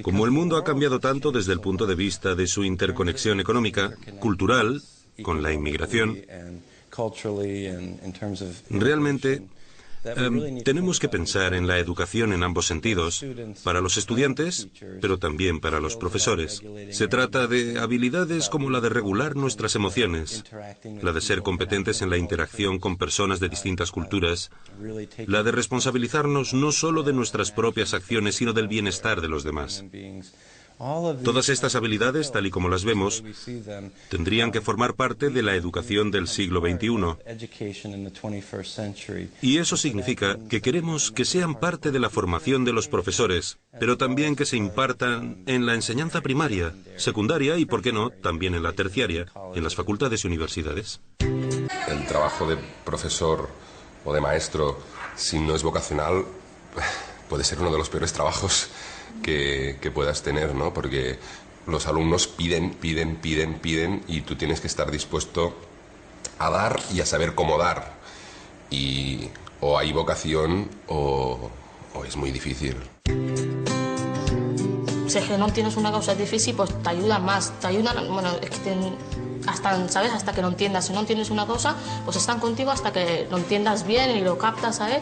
Como el mundo ha cambiado tanto desde el punto de vista de su interconexión económica, cultural, con la inmigración, realmente tenemos que pensar en la educación en ambos sentidos, para los estudiantes, pero también para los profesores. Se trata de habilidades como la de regular nuestras emociones, la de ser competentes en la interacción con personas de distintas culturas, la de responsabilizarnos no solo de nuestras propias acciones, sino del bienestar de los demás. Todas estas habilidades, tal y como las vemos, tendrían que formar parte de la educación del siglo XXI. Y eso significa que queremos que sean parte de la formación de los profesores, pero también que se impartan en la enseñanza primaria, secundaria y, por qué no, también en la terciaria, en las facultades y universidades. El trabajo de profesor o de maestro, si no es vocacional, puede ser uno de los peores trabajos que puedas tener, ¿no? Porque los alumnos piden y tú tienes que estar dispuesto a dar y a saber cómo dar. Y o hay vocación o es muy difícil. Si es que no tienes una causa difícil, pues te ayudan más. Te ayudan, bueno, es que ¿sabes? Hasta que lo entiendas. Si no entiendes una cosa, pues están contigo hasta que lo entiendas bien y lo captas, ¿sabes?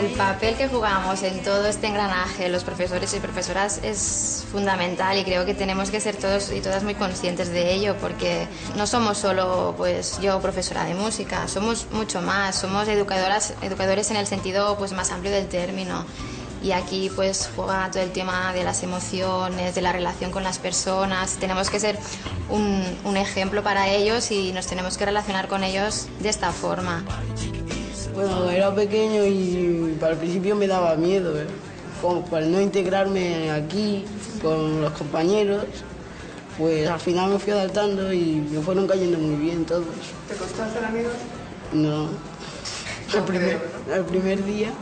El papel que jugamos en todo este engranaje, los profesores y profesoras, es fundamental y creo que tenemos que ser todos y todas muy conscientes de ello, porque no somos solo pues yo profesora de música, somos mucho más, somos educadores en el sentido pues más amplio del término. Y aquí pues juega todo el tema de las emociones, de la relación con las personas. Tenemos que ser un ejemplo para ellos y nos tenemos que relacionar con ellos de esta forma. Bueno, era pequeño y al principio me daba miedo, como para no integrarme aquí con los compañeros, pues al final me fui adaptando y me fueron cayendo muy bien todos. ¿Te costó hacer amigos? No, el primer día.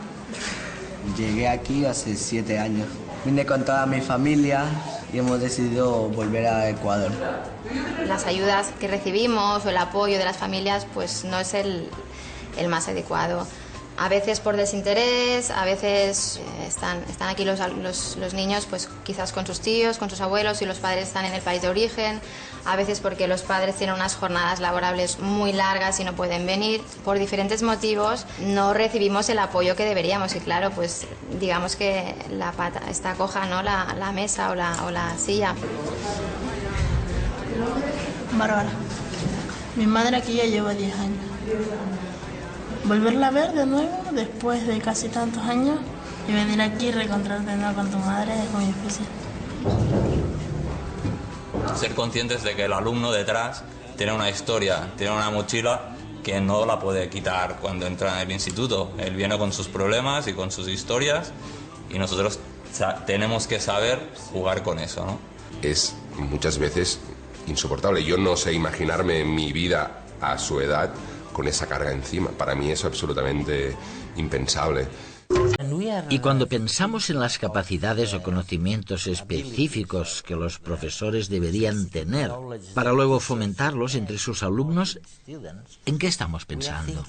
Llegué aquí hace 7 años. Vine con toda mi familia y hemos decidido volver a Ecuador. Las ayudas que recibimos o el apoyo de las familias pues no es el más adecuado. A veces por desinterés, a veces están aquí los niños pues quizás con sus tíos, con sus abuelos y los padres están en el país de origen, a veces porque los padres tienen unas jornadas laborables muy largas y no pueden venir. Por diferentes motivos no recibimos el apoyo que deberíamos y claro, pues digamos que la pata está coja, ¿no? La mesa o la silla. Bárbara. Mi madre aquí ya lleva 10 años. Volverla a ver de nuevo después de casi tantos años y venir aquí y reencontrarte de nuevo con tu madre es muy difícil. Ser conscientes de que el alumno detrás tiene una historia, tiene una mochila que no la puede quitar cuando entra en el instituto. Él viene con sus problemas y con sus historias y nosotros tenemos que saber jugar con eso, ¿no? Es muchas veces insoportable. Yo no sé imaginarme mi vida a su edad con esa carga encima. Para mí es absolutamente impensable. Y cuando pensamos en las capacidades o conocimientos específicos que los profesores deberían tener para luego fomentarlos entre sus alumnos, ¿en qué estamos pensando?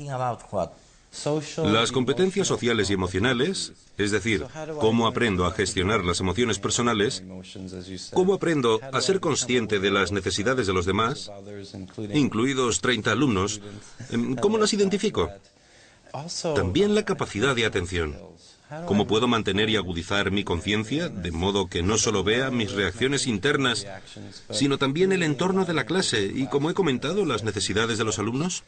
Las competencias sociales y emocionales, es decir, cómo aprendo a gestionar las emociones personales, cómo aprendo a ser consciente de las necesidades de los demás, incluidos 30 alumnos, ¿cómo las identifico? También la capacidad de atención. ¿Cómo puedo mantener y agudizar mi conciencia de modo que no solo vea mis reacciones internas, sino también el entorno de la clase y, como he comentado, las necesidades de los alumnos?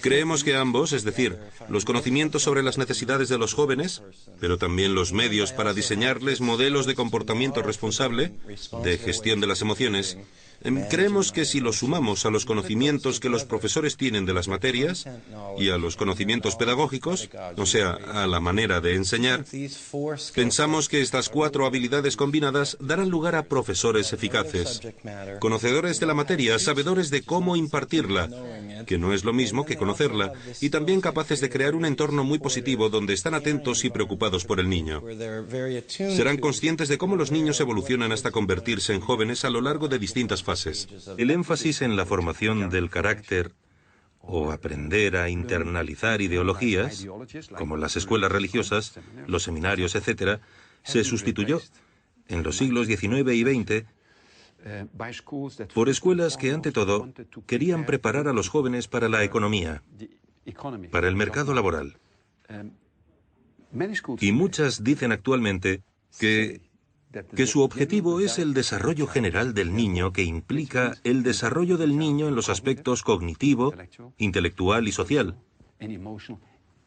Creemos que ambos, es decir, los conocimientos sobre las necesidades de los jóvenes, pero también los medios para diseñarles modelos de comportamiento responsable, de gestión de las emociones, creemos que si los sumamos a los conocimientos que los profesores tienen de las materias y a los conocimientos pedagógicos, o sea, a la manera de enseñar, pensamos que estas 4 habilidades combinadas darán lugar a profesores eficaces, conocedores de la materia, sabedores de cómo impartirla, que no es lo mismo que conocerla, y también capaces de crear un entorno muy positivo donde están atentos y preocupados por el niño. Serán conscientes de cómo los niños evolucionan hasta convertirse en jóvenes a lo largo de distintas fases. El énfasis en la formación del carácter o aprender a internalizar ideologías, como las escuelas religiosas, los seminarios, etc., se sustituyó en los siglos XIX y XX, por escuelas que, ante todo, querían preparar a los jóvenes para la economía, para el mercado laboral. Y muchas dicen actualmente que su objetivo es el desarrollo general del niño, que implica el desarrollo del niño en los aspectos cognitivo, intelectual y social,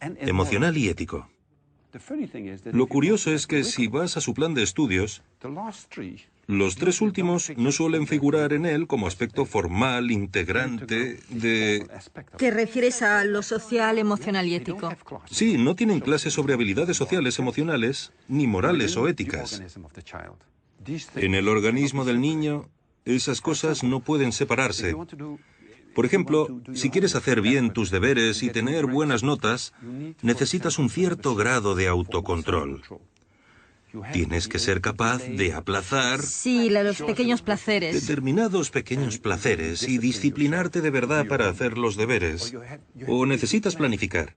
emocional y ético. Lo curioso es que si vas a su plan de estudios, los 3 últimos no suelen figurar en él como aspecto formal, integrante de... ¿Te refieres a lo social, emocional y ético? Sí, no tienen clases sobre habilidades sociales, emocionales, ni morales o éticas. En el organismo del niño, esas cosas no pueden separarse. Por ejemplo, si quieres hacer bien tus deberes y tener buenas notas, necesitas un cierto grado de autocontrol. Tienes que ser capaz de aplazar... Sí, los pequeños placeres. Determinados pequeños placeres y disciplinarte de verdad para hacer los deberes. O necesitas planificar.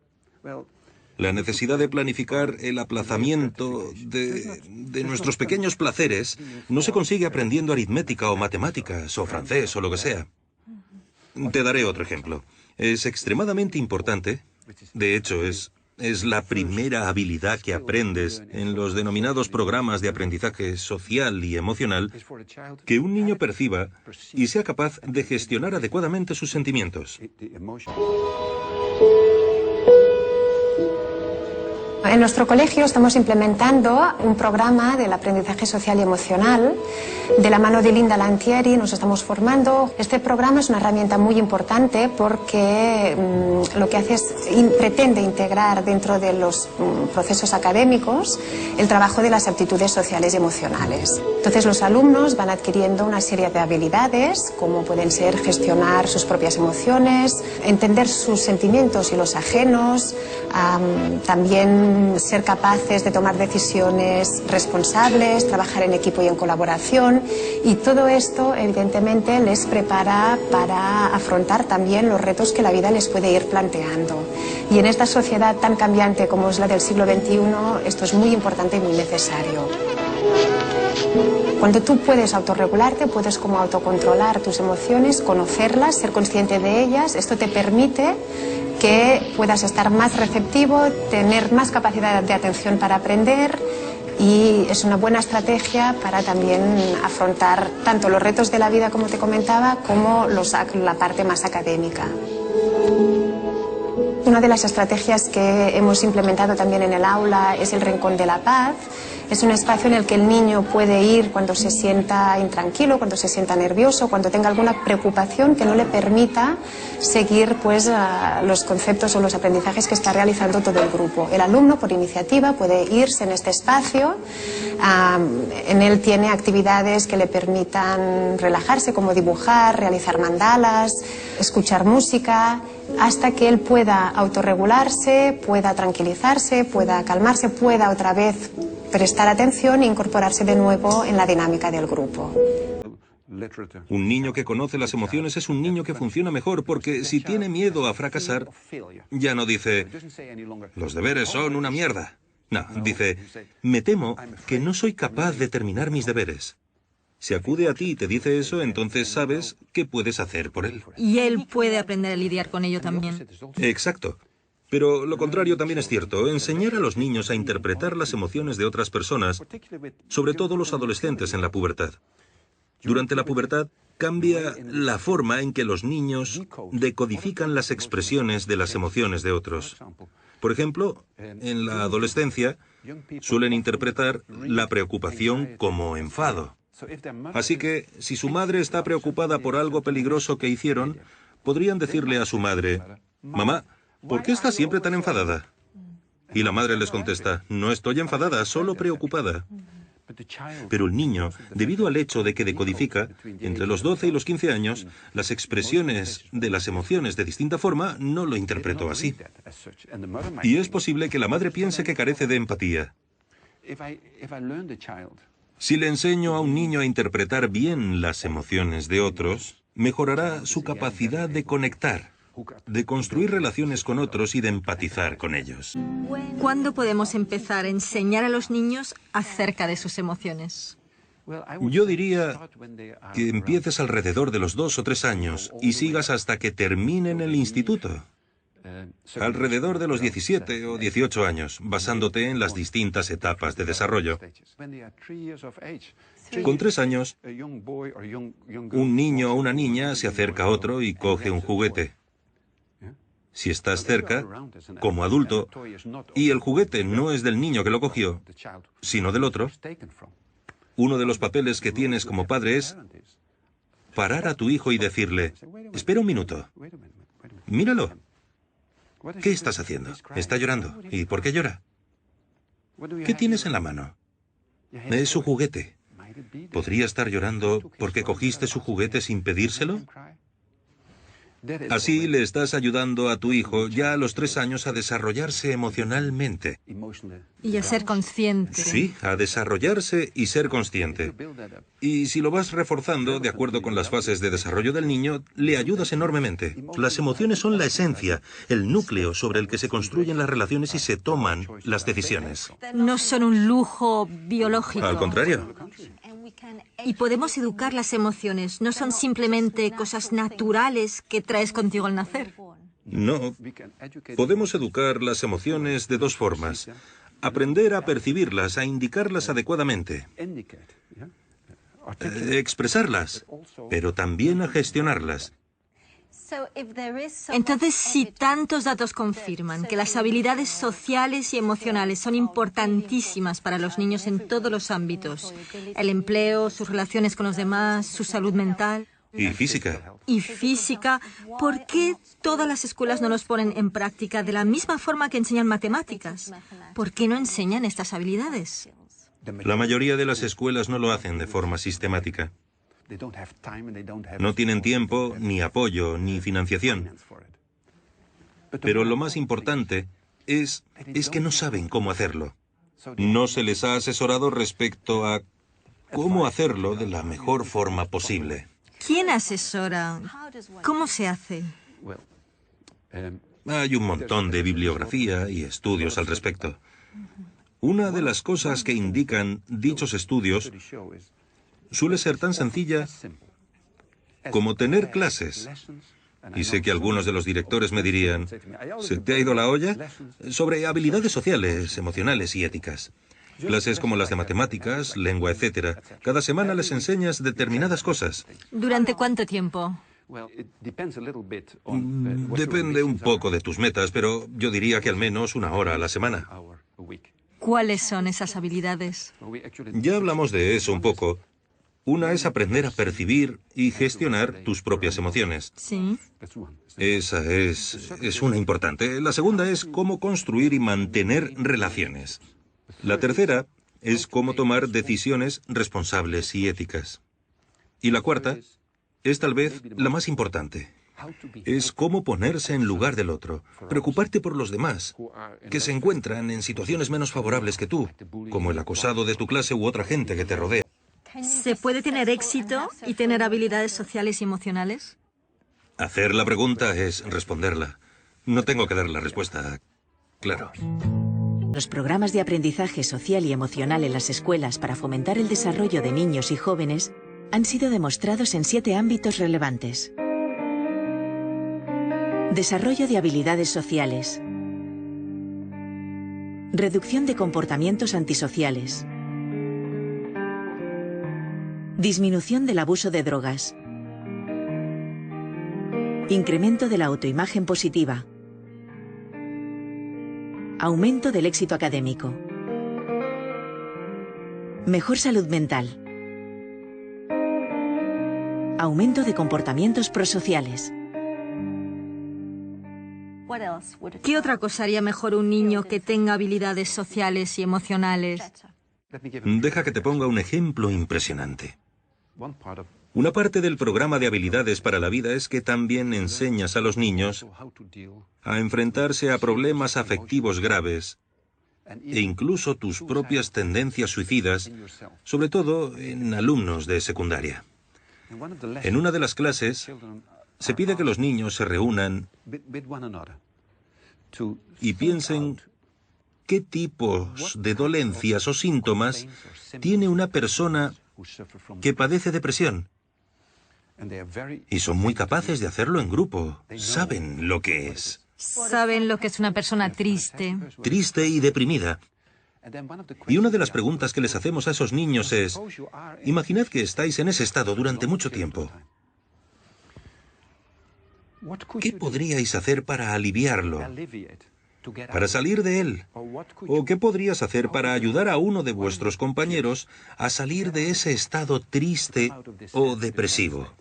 La necesidad de planificar el aplazamiento de nuestros pequeños placeres no se consigue aprendiendo aritmética o matemáticas o francés o lo que sea. Te daré otro ejemplo. Es extremadamente importante, de hecho es la primera habilidad que aprendes en los denominados programas de aprendizaje social y emocional, que un niño perciba y sea capaz de gestionar adecuadamente sus sentimientos. En nuestro colegio estamos implementando un programa del aprendizaje social y emocional. De la mano de Linda Lantieri nos estamos formando. Este programa es una herramienta muy importante porque lo que hace es pretende integrar dentro de los procesos académicos el trabajo de las aptitudes sociales y emocionales. Entonces los alumnos van adquiriendo una serie de habilidades, como pueden ser gestionar sus propias emociones, entender sus sentimientos y los ajenos, también ser capaces de tomar decisiones responsables, trabajar en equipo y en colaboración, y todo esto evidentemente les prepara para afrontar también los retos que la vida les puede ir planteando. Y en esta sociedad tan cambiante como es la del siglo XXI, esto es muy importante y muy necesario. Cuando tú puedes autorregularte, puedes como autocontrolar tus emociones, conocerlas, ser consciente de ellas, esto te permite que puedas estar más receptivo, tener más capacidad de atención para aprender, y es una buena estrategia para también afrontar tanto los retos de la vida, como te comentaba, como la parte más académica. Una de las estrategias que hemos implementado también en el aula es el Rincón de la Paz. Es un espacio en el que el niño puede ir cuando se sienta intranquilo, cuando se sienta nervioso, cuando tenga alguna preocupación que no le permita seguir los conceptos o los aprendizajes que está realizando todo el grupo. El alumno, por iniciativa, puede irse en este espacio. En él tiene actividades que le permitan relajarse, como dibujar, realizar mandalas, escuchar música, hasta que él pueda autorregularse, pueda tranquilizarse, pueda calmarse, pueda otra vez prestar atención e incorporarse de nuevo en la dinámica del grupo. Un niño que conoce las emociones es un niño que funciona mejor, porque si tiene miedo a fracasar, ya no dice, los deberes son una mierda. No, dice, me temo que no soy capaz de terminar mis deberes. Si acude a ti y te dice eso, entonces sabes qué puedes hacer por él. Y él puede aprender a lidiar con ello también. Exacto. Pero lo contrario también es cierto. Enseñar a los niños a interpretar las emociones de otras personas, sobre todo los adolescentes en la pubertad. Durante la pubertad cambia la forma en que los niños decodifican las expresiones de las emociones de otros. Por ejemplo, en la adolescencia suelen interpretar la preocupación como enfado. Así que, si su madre está preocupada por algo peligroso que hicieron, podrían decirle a su madre, «Mamá, ¿por qué estás siempre tan enfadada?» Y la madre les contesta, «No estoy enfadada, solo preocupada». Pero el niño, debido al hecho de que decodifica, entre los 12 y los 15 años, las expresiones de las emociones de distinta forma, no lo interpretó así. Y es posible que la madre piense que carece de empatía. Si le enseño a un niño a interpretar bien las emociones de otros, mejorará su capacidad de conectar, de construir relaciones con otros y de empatizar con ellos. ¿Cuándo podemos empezar a enseñar a los niños acerca de sus emociones? Yo diría que empieces alrededor de los 2 o 3 años y sigas hasta que terminen el instituto. Alrededor de los 17 o 18 años, basándote en las distintas etapas de desarrollo. Con 3 años, un niño o una niña se acerca a otro y coge un juguete. Si estás cerca, como adulto, y el juguete no es del niño que lo cogió, sino del otro, uno de los papeles que tienes como padre es parar a tu hijo y decirle, espera un minuto, míralo. ¿Qué estás haciendo? Está llorando. ¿Y por qué llora? ¿Qué tienes en la mano? Es su juguete. ¿Podría estar llorando porque cogiste su juguete sin pedírselo? Así le estás ayudando a tu hijo ya a los 3 años a desarrollarse emocionalmente. Y a ser consciente. Sí, a desarrollarse y ser consciente. Y si lo vas reforzando de acuerdo con las fases de desarrollo del niño, le ayudas enormemente. Las emociones son la esencia, el núcleo sobre el que se construyen las relaciones y se toman las decisiones. No son un lujo biológico. Al contrario. Y podemos educar las emociones, no son simplemente cosas naturales que traes contigo al nacer. No, podemos educar las emociones de 2 formas. Aprender a percibirlas, a indicarlas adecuadamente. Expresarlas, pero también a gestionarlas. Entonces, si tantos datos confirman que las habilidades sociales y emocionales son importantísimas para los niños en todos los ámbitos, el empleo, sus relaciones con los demás, su salud mental... Y física. Y física, ¿por qué todas las escuelas no los ponen en práctica de la misma forma que enseñan matemáticas? ¿Por qué no enseñan estas habilidades? La mayoría de las escuelas no lo hacen de forma sistemática. No tienen tiempo, ni apoyo, ni financiación. Pero lo más importante es que no saben cómo hacerlo. No se les ha asesorado respecto a cómo hacerlo de la mejor forma posible. ¿Quién asesora? ¿Cómo se hace? Hay un montón de bibliografía y estudios al respecto. Una de las cosas que indican dichos estudios suele ser tan sencilla como tener clases. Y sé que algunos de los directores me dirían, ¿se te ha ido la olla? Sobre habilidades sociales, emocionales y éticas. Clases como las de matemáticas, lengua, etc. Cada semana les enseñas determinadas cosas. ¿Durante cuánto tiempo? Depende un poco de tus metas, pero yo diría que al menos 1 hora a la semana. ¿Cuáles son esas habilidades? Ya hablamos de eso un poco. Una es aprender a percibir y gestionar tus propias emociones. Sí. Esa es una importante. La segunda es cómo construir y mantener relaciones. La tercera es cómo tomar decisiones responsables y éticas. Y la cuarta es tal vez la más importante. Es cómo ponerse en lugar del otro, preocuparte por los demás, que se encuentran en situaciones menos favorables que tú, como el acosado de tu clase u otra gente que te rodea. ¿Se puede tener éxito y tener habilidades sociales y emocionales? Hacer la pregunta es responderla. No tengo que dar la respuesta, claro. Los programas de aprendizaje social y emocional en las escuelas para fomentar el desarrollo de niños y jóvenes han sido demostrados en 7 ámbitos relevantes. Desarrollo de habilidades sociales. Reducción de comportamientos antisociales. Disminución del abuso de drogas. Incremento de la autoimagen positiva. Aumento del éxito académico. Mejor salud mental. Aumento de comportamientos prosociales. ¿Qué otra cosa haría mejor un niño que tenga habilidades sociales y emocionales? Deja que te ponga un ejemplo impresionante. Una parte del programa de habilidades para la vida es que también enseñas a los niños a enfrentarse a problemas afectivos graves e incluso tus propias tendencias suicidas, sobre todo en alumnos de secundaria. En una de las clases se pide que los niños se reúnan y piensen qué tipos de dolencias o síntomas tiene una persona que padece depresión. Y son muy capaces de hacerlo en grupo. Saben lo que es. Saben lo que es una persona triste. Triste y deprimida. Y una de las preguntas que les hacemos a esos niños es, imaginad que estáis en ese estado durante mucho tiempo. ¿Qué podríais hacer para aliviarlo? ¿Para salir de él? ¿O qué podrías hacer para ayudar a uno de vuestros compañeros a salir de ese estado triste o depresivo?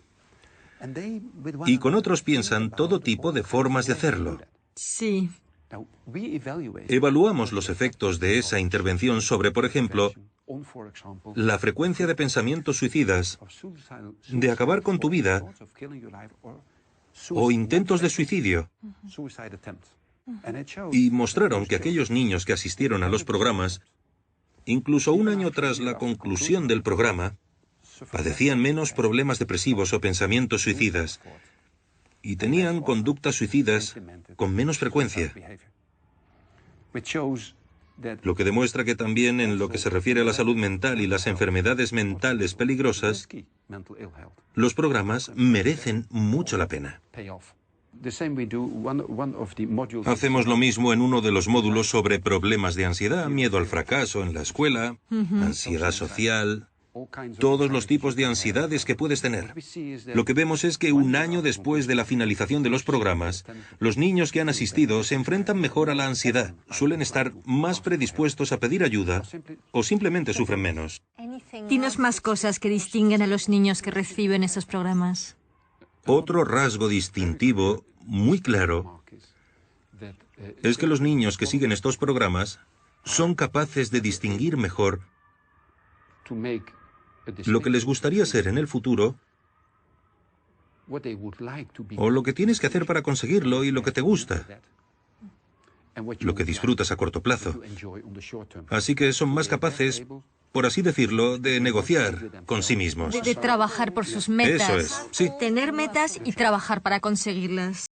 Y con otros piensan todo tipo de formas de hacerlo. Sí. Evaluamos los efectos de esa intervención sobre, por ejemplo, la frecuencia de pensamientos suicidas, de acabar con tu vida, o intentos de suicidio. Y mostraron que aquellos niños que asistieron a los programas, incluso un año tras la conclusión del programa, padecían menos problemas depresivos o pensamientos suicidas y tenían conductas suicidas con menos frecuencia. Lo que demuestra que también en lo que se refiere a la salud mental y las enfermedades mentales peligrosas, los programas merecen mucho la pena. Hacemos lo mismo en uno de los módulos sobre problemas de ansiedad, miedo al fracaso en la escuela, ansiedad social, todos los tipos de ansiedades que puedes tener. Lo que vemos es que un año después de la finalización de los programas, los niños que han asistido se enfrentan mejor a la ansiedad, suelen estar más predispuestos a pedir ayuda o simplemente sufren menos. Dinos más cosas que distinguen a los niños que reciben esos programas. Otro rasgo distintivo muy claro es que los niños que siguen estos programas son capaces de distinguir mejor lo que les gustaría ser en el futuro o lo que tienes que hacer para conseguirlo y lo que te gusta, lo que disfrutas a corto plazo. Así que son más capaces, por así decirlo, de negociar con sí mismos. De trabajar por sus metas. Eso es, sí. Tener metas y trabajar para conseguirlas.